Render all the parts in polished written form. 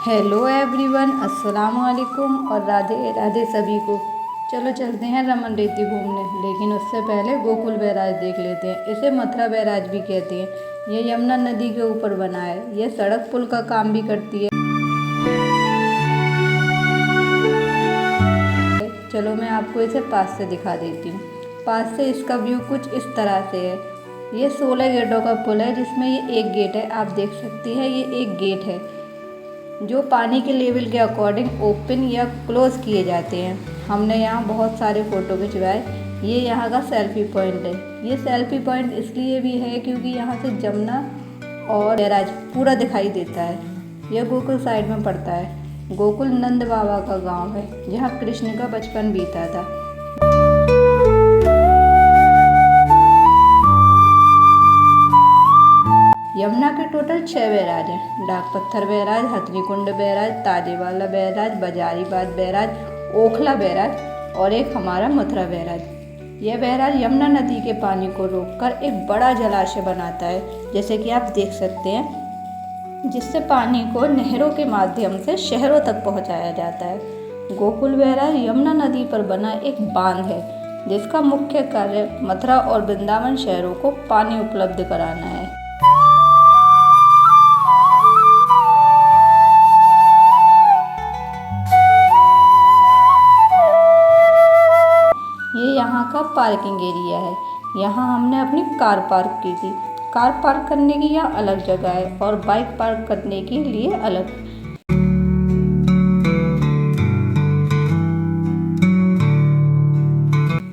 Hello everyone, अस्सलाम वालेकुम और राधे राधे सभी को। चलो चलते हैं रमन रेती घूमने, लेकिन उससे पहले गोकुल बैराज देख लेते हैं। इसे मथुरा बैराज भी कहते हैं। ये यमुना नदी के ऊपर बना है। ये सड़क पुल का काम भी करती है। चलो मैं आपको इसे पास से दिखा देती हूँ। पास से इसका व्यू कुछ इस तरह से है। ये 16 गेटों का पुल है, जिसमें ये एक गेट है। आप देख सकती हैं, ये एक गेट है जो पानी के लेवल के अकॉर्डिंग ओपन या क्लोज किए जाते हैं। हमने यहाँ बहुत सारे फ़ोटो खिंचवाए। ये यहाँ का सेल्फी पॉइंट है। ये सेल्फी पॉइंट इसलिए भी है क्योंकि यहाँ से जमुना और बैराज पूरा दिखाई देता है। यह गोकुल साइड में पड़ता है। गोकुल नंद बाबा का गांव है, जहाँ कृष्ण का बचपन बीता था। यमुना के टोटल 6 बैराज हैं। Dak Patthar barrage, Hathnikund barrage, Tajewala barrage, Bajaribad barrage, Okhla barrage और एक हमारा मथुरा बैराज। यह बैराज यमुना नदी के पानी को रोककर एक बड़ा जलाशय बनाता है, जैसे कि आप देख सकते हैं, जिससे पानी को नहरों के माध्यम से शहरों तक पहुंचाया जाता है। गोकुल बैराज यमुना नदी पर बना एक बांध है, जिसका मुख्य कार्य मथुरा और वृंदावन शहरों को पानी उपलब्ध कराना है। ये यहाँ का पार्किंग एरिया है। यहाँ हमने अपनी कार पार्क की थी। कार पार्क करने की यहाँ अलग जगह है और बाइक पार्क करने के लिए अलग।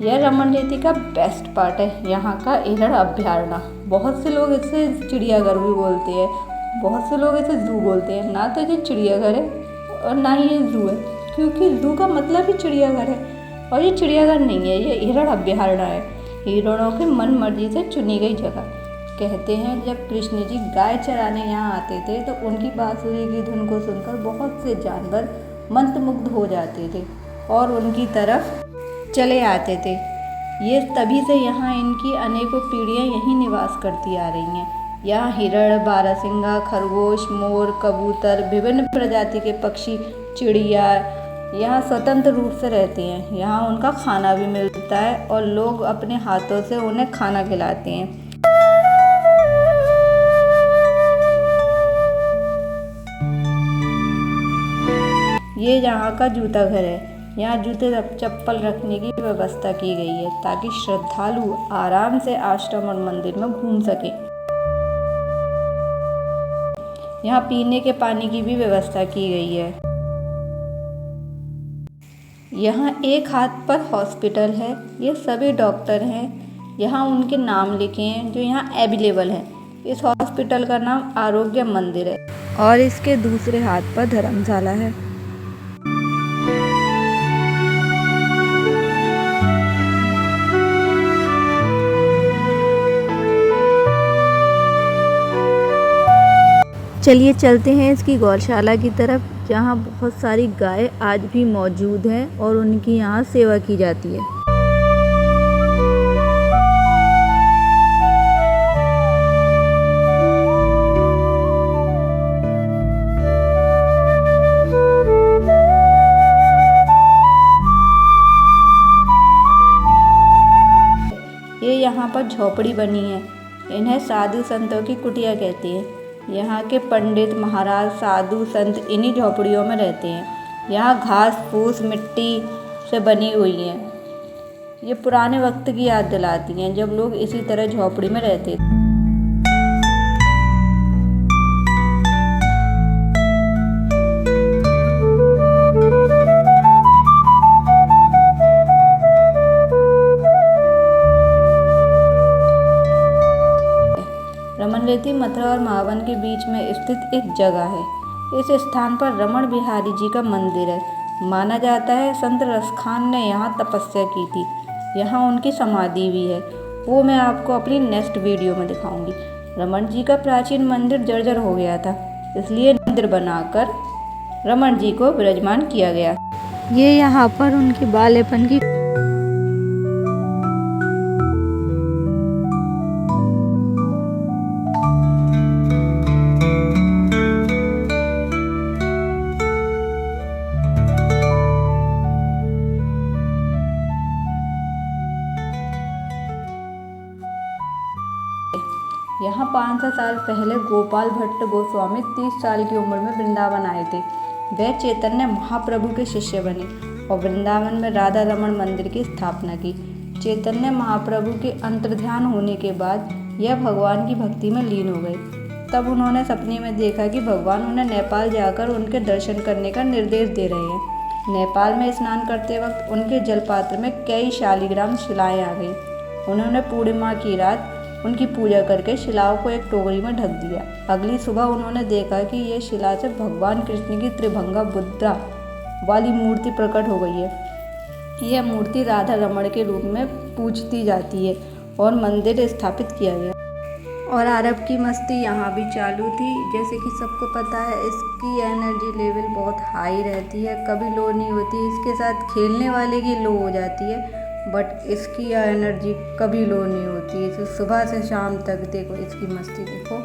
यह रमन रेती का बेस्ट पार्ट है, यहाँ का हिरण अभयारण्य। बहुत से लोग इसे चिड़ियाघर भी बोलते हैं, बहुत से लोग इसे जू बोलते हैं। ना तो ये चिड़ियाघर है और ना ही ये जू है, क्योंकि जू का मतलब ही चिड़ियाघर है और ये चिड़ियाघर नहीं है, ये हिरण अभयारण्य है। हिरणों की मन मर्जी से चुनी गई जगह। कहते हैं जब कृष्ण जी गाय चराने यहाँ आते थे तो उनकी बांसुरी की धुन को सुनकर बहुत से जानवर मंत्रमुग्ध हो जाते थे और उनकी तरफ चले आते थे। ये तभी से यहाँ इनकी अनेकों पीढ़ियाँ यहीं निवास करती आ रही हैं। यहाँ हिरण, बारहसिंगा, खरगोश, मोर, कबूतर, विभिन्न प्रजाति के पक्षी, चिड़िया यहाँ स्वतंत्र रूप से रहती हैं। यहाँ उनका खाना भी मिलता है और लोग अपने हाथों से उन्हें खाना खिलाते हैं। ये यहाँ का जूता घर है। यहाँ जूते चप्पल रखने की व्यवस्था की गई है ताकि श्रद्धालु आराम से आश्रम और मंदिर में घूम सकें। यहाँ पीने के पानी की भी व्यवस्था की गई है। यहाँ एक हाथ पर हॉस्पिटल है। ये सभी डॉक्टर हैं। यहाँ उनके नाम लिखे हैं जो यहाँ अवेलेबल हैं। इस हॉस्पिटल का नाम आरोग्य मंदिर है और इसके दूसरे हाथ पर धर्मशाला है। चलिए चलते हैं इसकी गौशाला की तरफ, जहाँ बहुत सारी गाय आज भी मौजूद हैं और उनकी यहाँ सेवा की जाती है। ये यहाँ पर झोपड़ी बनी है। इन्हें साधु संतों की कुटिया कहते हैं। यहाँ के पंडित, महाराज, साधु, संत इन्हीं झोपड़ियों में रहते हैं। यहाँ घास फूस मिट्टी से बनी हुई हैं। ये पुराने वक्त की याद दिलाती हैं, जब लोग इसी तरह झोपड़ी में रहते थे। रमन रेती मथुरा और महावन के बीच में स्थित एक जगह है। इस स्थान पर रमण बिहारी जी का मंदिर है। माना जाता है संत रसखान ने यहाँ तपस्या की थी। यहाँ उनकी समाधि भी है। वो मैं आपको अपनी नेक्स्ट वीडियो में दिखाऊंगी। रमन जी का प्राचीन मंदिर जर्जर हो गया था, इसलिए मंदिर बनाकर रमन जी को विराजमान किया गया। ये यहाँ पर उनके बालेपन की 500 साल पहले गोपाल भट्ट गोस्वामी 30 साल की उम्र में वृंदावन आए थे। वे चैतन्य महाप्रभु के शिष्य बने और वृंदावन में राधा रमण मंदिर की स्थापना की। चैतन्य महाप्रभु के अंतर्ध्यान होने के बाद यह भगवान की भक्ति में लीन हो गए। तब उन्होंने सपने में देखा कि भगवान उन्हें नेपाल जाकर उनके दर्शन करने का निर्देश दे रहे हैं। नेपाल में स्नान करते वक्त उनके जलपात्र में कई शालिग्राम शिलाएं आ गईं। उन्होंने पूर्णिमा की रात उनकी पूजा करके शिलाओं को एक टोकरी में ढक दिया। अगली सुबह उन्होंने देखा कि यह शिला से भगवान कृष्ण की त्रिभंगा मुद्रा वाली मूर्ति प्रकट हो गई है। यह मूर्ति राधा रमण के रूप में पूजती जाती है और मंदिर स्थापित किया गया। और आरब की मस्ती यहाँ भी चालू थी। जैसे कि सबको पता है, इसकी एनर्जी लेवल बहुत हाई रहती है, कभी लो नहीं होती। इसके साथ खेलने वाले की लो हो जाती है, बट इसकी एनर्जी कभी लो नहीं होती है। सुबह से शाम तक देखो इसकी मस्ती देखो।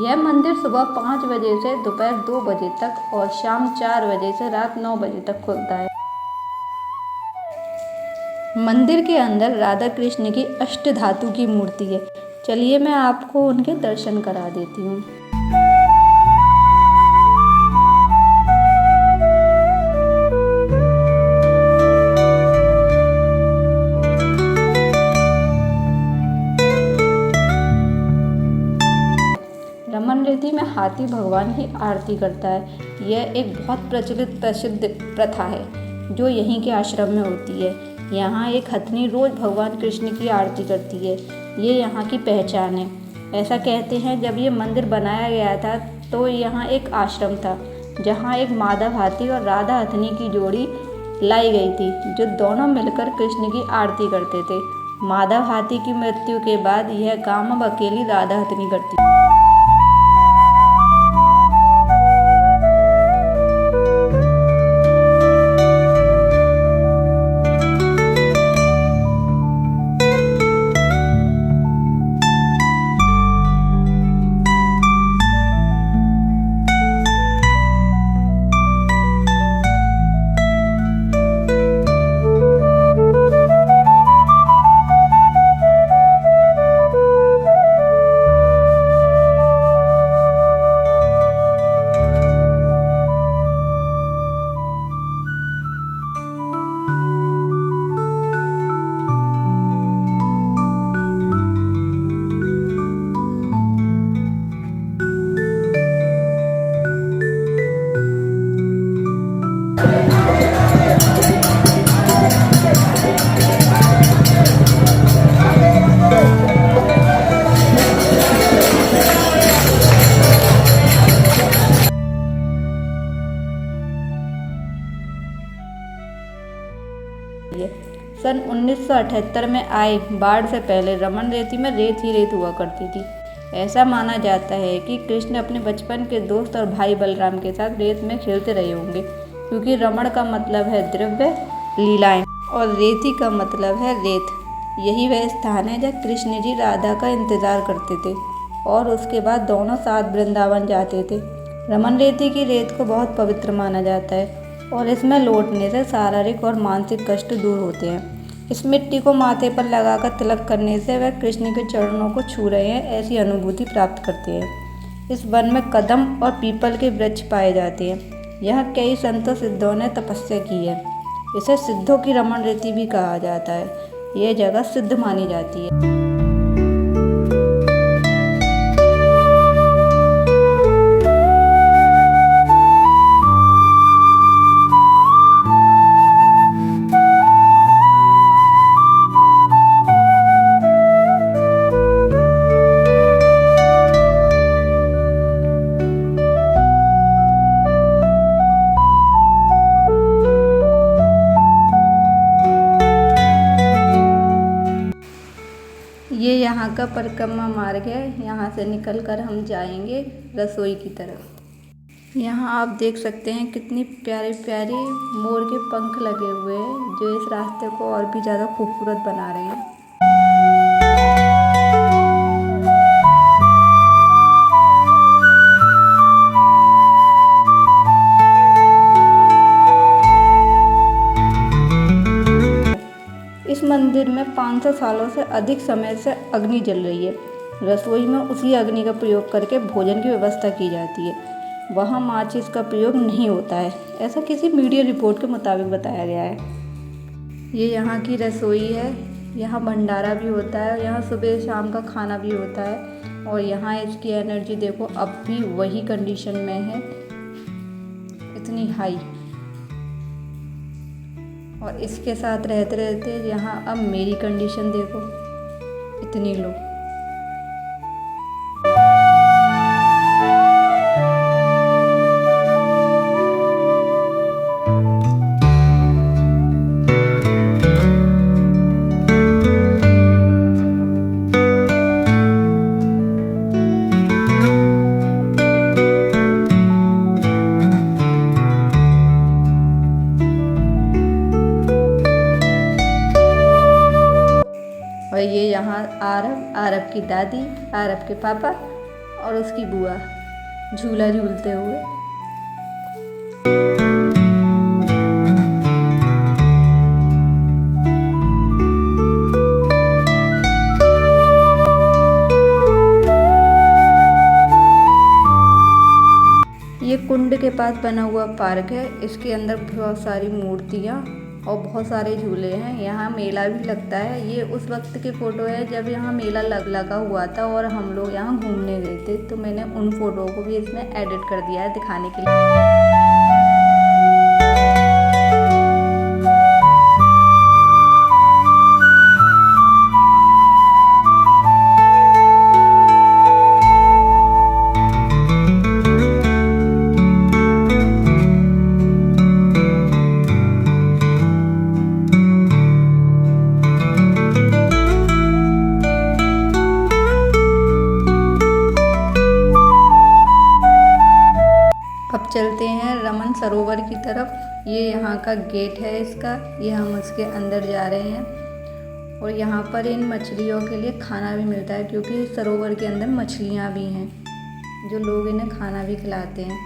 यह मंदिर सुबह 5 बजे से दोपहर 2 बजे तक और शाम 4 बजे से रात 9 बजे तक खुलता है। मंदिर के अंदर राधा कृष्ण की अष्टधातु की मूर्ति है। चलिए मैं आपको उनके दर्शन करा देती हूँ। रमन रेती में हाथी भगवान की आरती करता है। यह एक बहुत प्रसिद्ध प्रथा है जो यहीं के आश्रम में होती है। यहाँ एक हथनी रोज भगवान कृष्ण की आरती करती है। ये यहाँ की पहचान है। ऐसा कहते हैं जब ये मंदिर बनाया गया था तो यहाँ एक आश्रम था जहाँ एक माधव हाथी और राधा हथनी की जोड़ी लाई गई थी जो दोनों मिलकर कृष्ण की आरती करते थे। माधव हाथी की मृत्यु के बाद यह काम अब अकेली राधा हथनी करती है। सन 1978 में आए बाढ़ से पहले रमन रेती में रेत ही रेत हुआ करती थी। ऐसा माना जाता है कि कृष्ण अपने बचपन के दोस्त और भाई बलराम के साथ रेत में खेलते रहे होंगे, क्योंकि रमण का मतलब है द्रव्य लीलाएं और रेती का मतलब है रेत। यही वह स्थान है जहाँ कृष्ण जी राधा का इंतजार करते थे और उसके बाद दोनों साथ वृंदावन जाते थे। रमन रेती की रेत को बहुत पवित्र माना जाता है और इसमें लौटने से शारीरिक और मानसिक कष्ट दूर होते हैं। इस मिट्टी को माथे पर लगाकर तिलक करने से वह कृष्ण के चरणों को छू रहे हैं ऐसी अनुभूति प्राप्त करते हैं। इस वन में कदम और पीपल के वृक्ष पाए जाते हैं। यहाँ कई संतों सिद्धों ने तपस्या की है। इसे सिद्धों की रमन रेती भी कहा जाता है। यह जगह सिद्ध मानी जाती है। यहाँ का परिक्रमा मार्ग है, यहाँ से निकलकर हम जाएंगे रसोई की तरफ। यहाँ आप देख सकते हैं कितनी प्यारी प्यारी मोर के पंख लगे हुए हैं जो इस रास्ते को और भी ज़्यादा खूबसूरत बना रहे हैं। इस मंदिर में 500 सालों से अधिक समय से अग्नि जल रही है। रसोई में उसी अग्नि का प्रयोग करके भोजन की व्यवस्था की जाती है। वहाँ माचिस का प्रयोग नहीं होता है, ऐसा किसी मीडिया रिपोर्ट के मुताबिक बताया गया है। ये यहाँ की रसोई है, यहाँ भंडारा भी होता है, यहाँ सुबह शाम का खाना भी होता है। और यहाँ इसकी एनर्जी देखो अब भी वही कंडीशन में है, इतनी हाई। और इसके साथ रहते रहते यहाँ अब मेरी कंडीशन देखो, इतनी लो। और ये यहाँ आरब की दादी, आरब के पापा और उसकी बुआ झूला झूलते हुए। ये कुंड के पास बना हुआ पार्क है, इसके अंदर बहुत सारी मूर्तियाँ और बहुत सारे झूले हैं। यहाँ मेला भी लगता है। ये उस वक्त की फ़ोटो है जब यहाँ मेला लगा हुआ था और हम लोग यहाँ घूमने गए थे, तो मैंने उन फ़ोटो को भी इसमें एडिट कर दिया है दिखाने के लिए। अब चलते हैं रमन सरोवर की तरफ। ये यहाँ का गेट है इसका, ये हम उसके अंदर जा रहे हैं। और यहाँ पर इन मछलियों के लिए खाना भी मिलता है, क्योंकि सरोवर के अंदर मछलियाँ भी हैं जो लोग इन्हें खाना भी खिलाते हैं।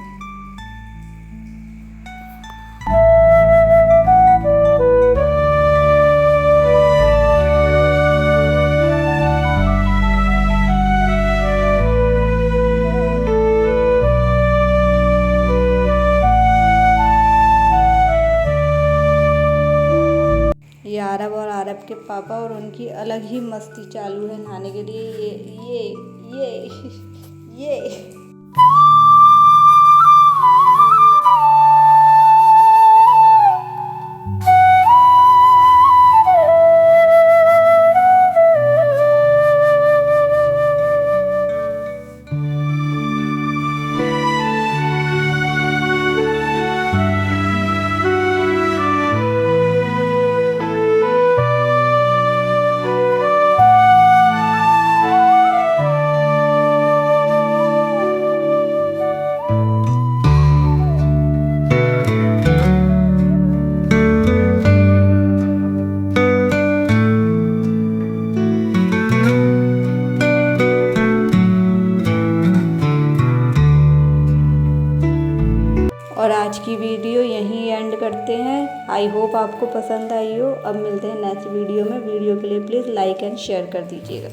ये आरब और आरब के पापा और उनकी अलग ही मस्ती चालू है नहाने के लिए। ये और आज की वीडियो यहीं एंड करते हैं। आई होप आपको पसंद आई हो। अब मिलते हैं नेक्स्ट वीडियो में। वीडियो के लिए प्लीज़ लाइक एंड शेयर कर दीजिएगा।